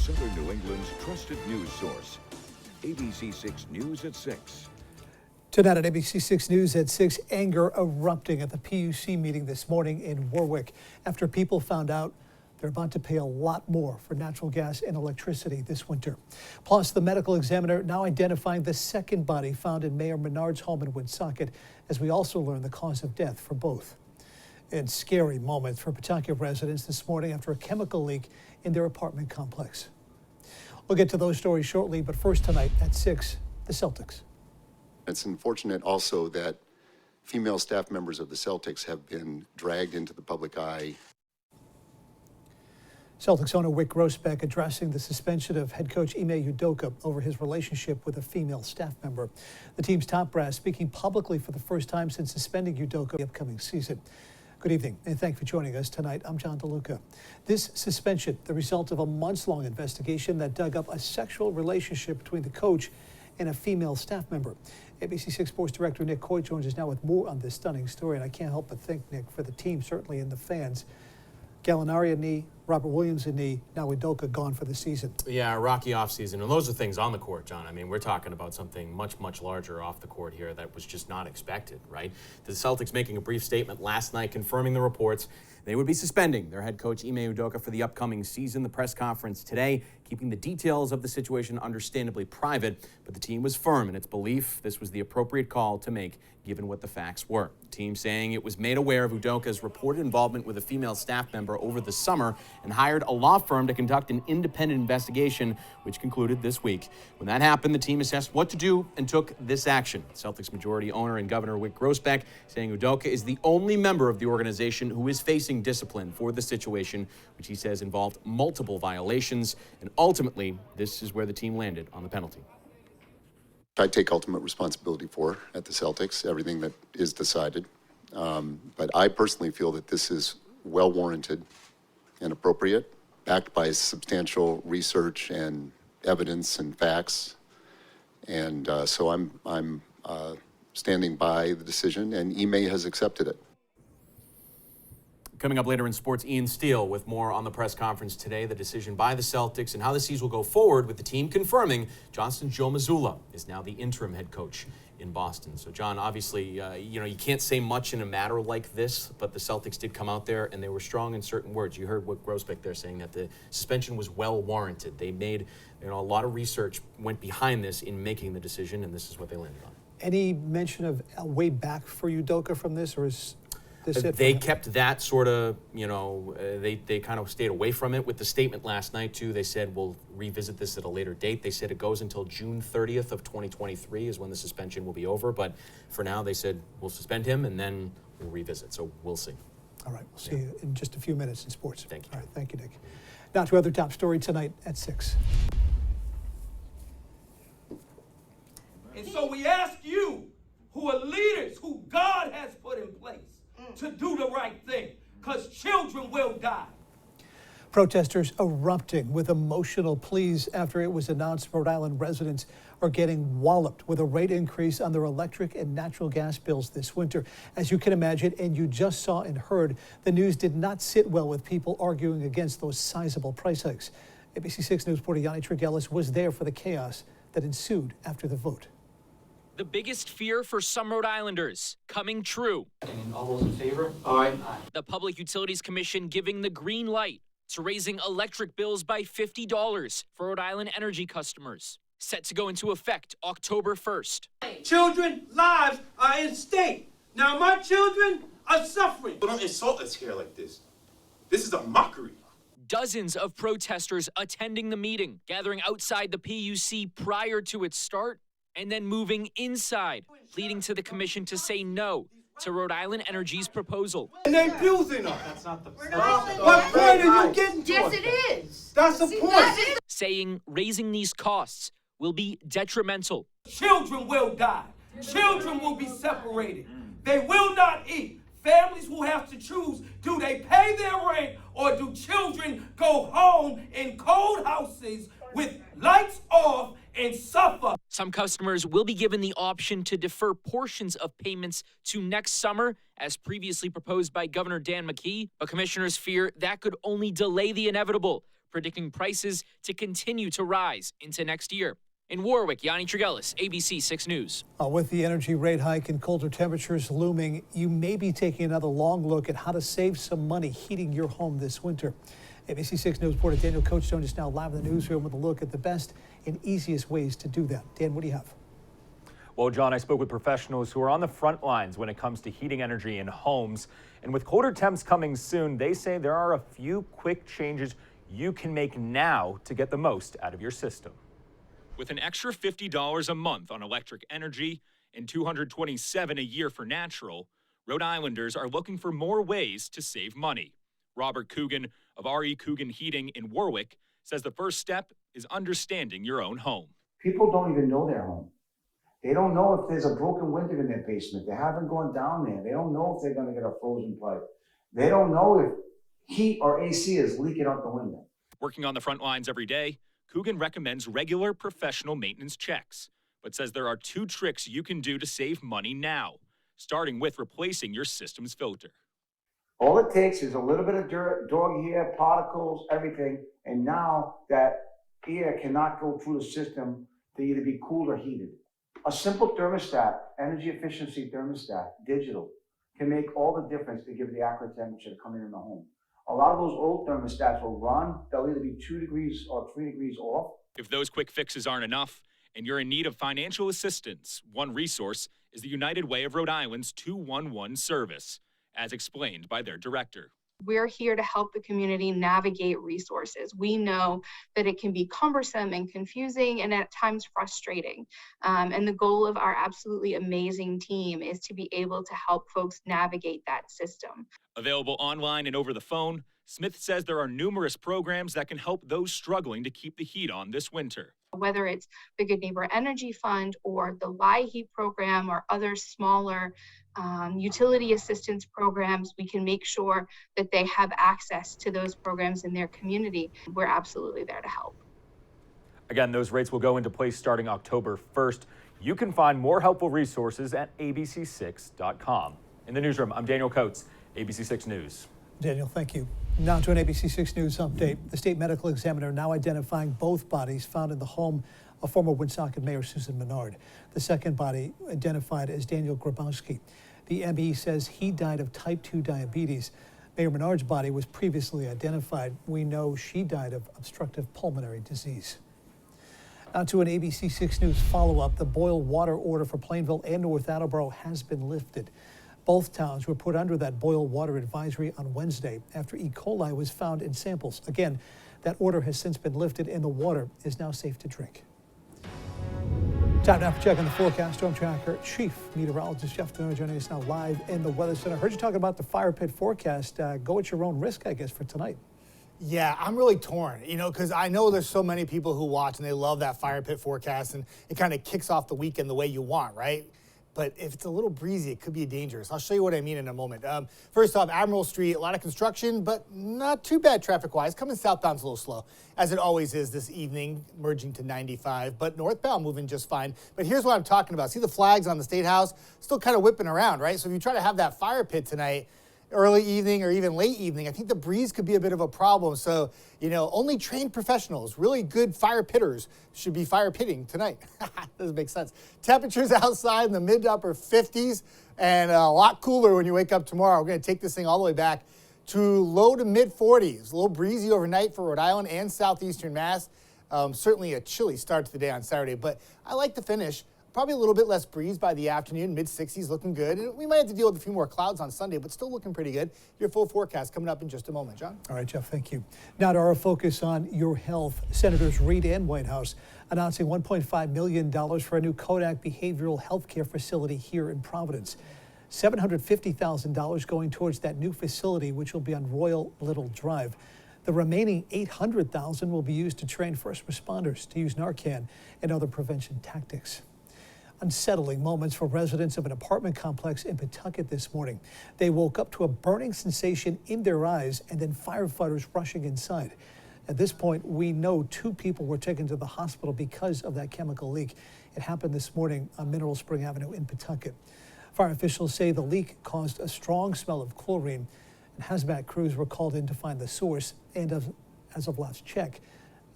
Southern New England's trusted news source. ABC6 News at 6. Tonight at ABC6 News at 6, anger erupting at the PUC meeting this morning in Warwick after people found out they're about to pay a lot more for natural gas and electricity this winter. Plus, the medical examiner now identifying the second body found in Mayor Menard's home in Woonsocket, as we also learn the cause of death for both. And scary moments for Pawtucket residents this morning after a chemical leak in their apartment complex. We'll get to those stories shortly, but first tonight at 6, the Celtics. It's unfortunate also that female staff members of the Celtics have been dragged into the public eye. Celtics owner Wyc Grousbeck addressing the suspension of head coach Ime Udoka over his relationship with a female staff member. The team's top brass speaking publicly for the first time since suspending Udoka the upcoming season. Good evening, and thank you for joining us tonight. I'm John DeLuca. This suspension, the result of a months-long investigation that dug up a sexual relationship between the coach and a female staff member. ABC6 Sports Director Nick Coy joins us now with more on this stunning story, and I can't help but think, Nick, for the team, certainly, and the fans, Gallinari a knee, Robert Williams a knee, now Udoka gone for the season. Yeah, a rocky offseason, and those are things on the court, John. I mean, we're talking about something much, much larger off the court here that was just not expected, right? The Celtics making a brief statement last night confirming the reports. They would be suspending their head coach Ime Udoka for the upcoming season. The press conference today keeping the details of the situation understandably private, but the team was firm in its belief this was the appropriate call to make given what the facts were. The team saying it was made aware of Udoka's reported involvement with a female staff member over the summer and hired a law firm to conduct an independent investigation, which concluded this week. When that happened, the team assessed what to do and took this action. Celtics majority owner and Governor Wyc Grousbeck saying Udoka is the only member of the organization who is facing discipline for the situation, which he says involved multiple violations, and ultimately, this is where the team landed on the penalty. I take ultimate responsibility for at the Celtics, everything that is decided. But I personally feel that this is well warranted and appropriate, backed by substantial research and evidence and facts. And so I'm standing by the decision, and Ime has accepted it. Coming up later in sports, Ian Steele with more on the press conference today, the decision by the Celtics and how the season will go forward, with the team confirming Johnston Joe Mazzulla is now the interim head coach in Boston. So, John, obviously, you can't say much in a matter like this, but the Celtics did come out there and they were strong in certain words. You heard what Grousbeck there saying that the suspension was well warranted. They made a lot of research went behind this in making the decision, and this is what they landed on. Any mention of a way back for Udoka from this, or is they kept that sort of, they kind of stayed away from it with the statement last night, too. They said, we'll revisit this at a later date. They said it goes until June 30th of 2023 is when the suspension will be over. But for now, they said, we'll suspend him and then we'll revisit. So we'll see. All right. We'll see you in just a few minutes in sports. Thank you. All right. Thank you, Nick. Now to other top story tonight at 6. And so we ask you, who are leaders, who God has put in place, to do the right thing, because children will die. Protesters erupting with emotional pleas after it was announced Rhode Island residents are getting walloped with a rate increase on their electric and natural gas bills this winter. As you can imagine, and you just saw and heard, the news did not sit well with people arguing against those sizable price hikes. ABC6 News reporter Yanni Trigelis was there for the chaos that ensued after the vote. The biggest fear for some Rhode Islanders coming true. And all those in favor? Aye. The Public Utilities Commission giving the green light to raising electric bills by $50 for Rhode Island energy customers. Set to go into effect October 1st. Children's lives are at stake. Now my children are suffering. Don't insult us here like this. This is a mockery. Dozens of protesters attending the meeting, gathering outside the PUC prior to its start, and then moving inside, leading to the commission to say no to Rhode Island Energy's proposal. And they're abusing us. That's not the What point are you getting to? Yes, it is. That's the point. Saying raising these costs will be detrimental. Children will die. Children will be separated. They will not eat. Families will have to choose, do they pay their rent or do children go home in cold houses with lights off and suffer? Some customers will be given the option to defer portions of payments to next summer, as previously proposed by Governor Dan McKee, but commissioners fear that could only delay the inevitable, predicting prices to continue to rise into next year. In Warwick, Yanni Trigelis, ABC6 News. With the energy rate hike and colder temperatures looming, you may be taking another long look at how to save some money heating your home this winter. ABC6 News reporter Daniel Coach joins us now live in the newsroom with a look at the best and easiest ways to do that. Dan, what do you have? Well, John, I spoke with professionals who are on the front lines when it comes to heating energy in homes. And with colder temps coming soon, they say there are a few quick changes you can make now to get the most out of your system. With an extra $50 a month on electric energy and $227 a year for natural, Rhode Islanders are looking for more ways to save money. Robert Coogan of R.E. Coogan Heating in Warwick says the first step is understanding your own home. People don't even know their home. They don't know if there's a broken window in their basement. They haven't gone down there. They don't know if they're going to get a frozen pipe. They don't know if heat or AC is leaking out the window. Working on the front lines every day, Coogan recommends regular professional maintenance checks, but says there are 2 tricks you can do to save money now, starting with replacing your system's filter. All it takes is a little bit of dirt, dog hair, particles, everything, and now that air cannot go through the system to either be cooled or heated. A simple thermostat, energy efficiency thermostat, digital, can make all the difference to give the accurate temperature to come in the home. A lot of those old thermostats will run, they'll either be 2 degrees or 3 degrees off. If those quick fixes aren't enough and you're in need of financial assistance, one resource is the United Way of Rhode Island's 211 service, as explained by their director. We're here to help the community navigate resources. We know that it can be cumbersome and confusing and at times frustrating. And the goal of our absolutely amazing team is to be able to help folks navigate that system. Available online and over the phone, Smith says there are numerous programs that can help those struggling to keep the heat on this winter. Whether it's the Good Neighbor Energy Fund or the LIHEAP program or other smaller utility assistance programs, we can make sure that they have access to those programs in their community. We're absolutely there to help. Again, those rates will go into place starting October 1st. You can find more helpful resources at abc6.com. In the newsroom, I'm Daniel Coates, ABC6 News. Daniel, thank you. Now to an ABC6 News update. The state medical examiner now identifying both bodies found in the home of former Woonsocket Mayor Susan Menard. The second body identified as Daniel Grabowski. The ME says he died of type 2 diabetes. Mayor Menard's body was previously identified. We know she died of obstructive pulmonary disease. Now to an ABC6 News follow-up. The boil water order for Plainville and North Attleboro has been lifted. Both towns were put under that boil water advisory on Wednesday after E. coli was found in samples. Again, that order has since been lifted and the water is now safe to drink. Time now for checking the forecast. Storm Tracker Chief Meteorologist Jeff Turner joining us now live in the Weather Center. I heard you talking about the fire pit forecast. Go at your own risk, I guess, for tonight. Yeah, I'm really torn, because I know there's so many people who watch and they love that fire pit forecast and it kind of kicks off the weekend the way you want, right? But if it's a little breezy, it could be dangerous. I'll show you what I mean in a moment. First off, Admiral Street, a lot of construction, but not too bad traffic-wise. Coming southbound's a little slow, as it always is this evening, merging to 95. But northbound moving just fine. But here's what I'm talking about. See the flags on the State House? Still kind of whipping around, right? So if you try to have that fire pit tonight, early evening or even late evening, I think the breeze could be a bit of a problem. So, only trained professionals, really good fire pitters should be fire pitting tonight. Doesn't make sense. Temperatures outside in the mid to upper 50s and a lot cooler when you wake up tomorrow. We're going to take this thing all the way back to low to mid 40s. A little breezy overnight for Rhode Island and southeastern Mass. Certainly a chilly start to the day on Saturday, but I like the finish. Probably a little bit less breeze by the afternoon, mid-60s looking good. And we might have to deal with a few more clouds on Sunday, but still looking pretty good. Your full forecast coming up in just a moment, John. All right, Jeff, thank you. Now to our focus on your health. Senators Reid and Whitehouse announcing $1.5 million for a new Kodak behavioral health care facility here in Providence. $750,000 going towards that new facility, which will be on Royal Little Drive. The remaining $800,000 will be used to train first responders to use Narcan and other prevention tactics. Unsettling moments for residents of an apartment complex in Pawtucket this morning. They woke up to a burning sensation in their eyes and then firefighters rushing inside. At this point, we know 2 people were taken to the hospital because of that chemical leak. It happened this morning on Mineral Spring Avenue in Pawtucket. Fire officials say the leak caused a strong smell of chlorine, and hazmat crews were called in to find the source. And as of last check.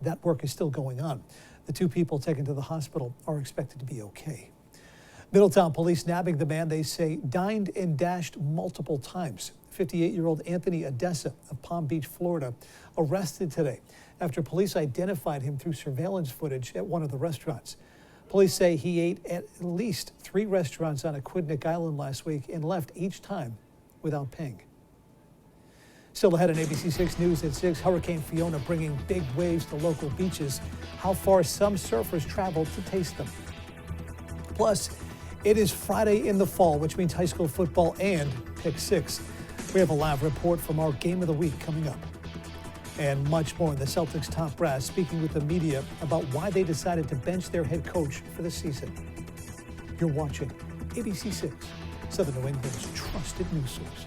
That work is still going on. The 2 people taken to the hospital are expected to be okay. Middletown police nabbing the man they say dined and dashed multiple times. 58-year-old Anthony Odessa of Palm Beach, Florida, arrested today after police identified him through surveillance footage at one of the restaurants. Police say he ate at least 3 restaurants on Aquidneck Island last week and left each time without paying. Still ahead on ABC6 News at 6, Hurricane Fiona bringing big waves to local beaches, how far some surfers traveled to taste them. Plus, it is Friday in the fall, which means high school football and Pick 6. We have a live report from our Game of the Week coming up. And much more in the Celtics top brass speaking with the media about why they decided to bench their head coach for the season. You're watching ABC6, Southern New England's trusted news source.